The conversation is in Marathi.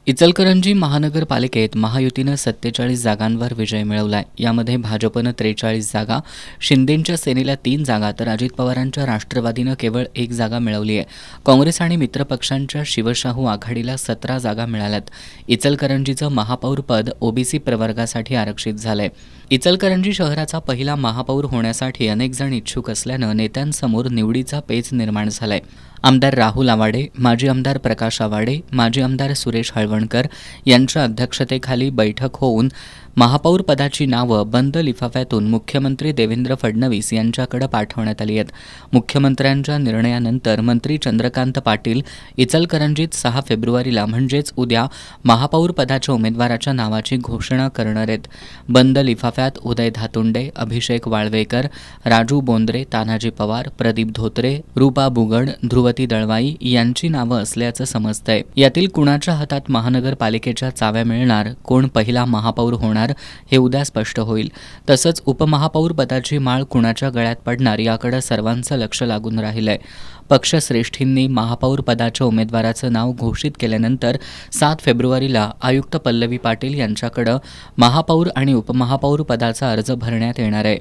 इचलकरंजी महानगरपालिकेत महायुतीनं 47 जागांवर विजय मिळवलाय. यामध्ये भाजपनं 43 जागा, शिंदेंच्या सेनेला 3 जागा तर अजित पवारांच्या राष्ट्रवादीनं केवळ 1 जागा मिळवली आहे. काँग्रेस आणि मित्रपक्षांच्या शिवशाहू आघाडीला 17 जागा मिळाल्यात. इचलकरंजीचं महापौर पद ओबीसी प्रवर्गासाठी आरक्षित झालंय. इचलकरंजी शहराचा पहिला महापौर होण्यासाठी अनेक जण इच्छुक असल्यानं नेत्यांसमोर निवडीचा पेच निर्माण झालाय. आमदार राहुल आवाडे, माजी आमदार प्रकाश आवाडे, माजी आमदार सुरेश हळवणकर यांच्या अध्यक्षतेखाली बैठक होऊन महापौर पदाची नावं बंद लिफाफ्यातून मुख्यमंत्री देवेंद्र फडणवीस यांच्याकडे पाठवण्यात आली आहेत. मुख्यमंत्र्यांच्या निर्णयानंतर मंत्री चंद्रकांत पाटील इचलकरंजीत 6 फेब्रुवारीला म्हणजेच उद्या महापौर पदाच्या उमेदवाराच्या नावाची घोषणा करणार आहेत. बंद लिफाफ्यात उदय धातुंडे, अभिषेक वाळवेकर, राजू बोंद्रे, तानाजी पवार, प्रदीप धोत्रे, रूपा बुगड, ध्रुवती दळवाई यांची नावं असल्याचं समजतंय. यातील कुणाच्या हातात महानगरपालिकेच्या चाव्या मिळणार, कोण पहिला महापौर होणार हे उद्या स्पष्ट होईल. तसंच उपमहापौर पदाची माळ कुणाच्या गळ्यात पडणार याकडे सर्वांचं लक्ष लागून राहिलंय. पक्षश्रेष्ठींनी महापौर पदाच्या उमेदवाराचं नाव घोषित केल्यानंतर 7 फेब्रुवारीला आयुक्त पल्लवी पाटील यांच्याकडे महापौर आणि उपमहापौर पदाचा अर्ज भरण्यात येणार आहे.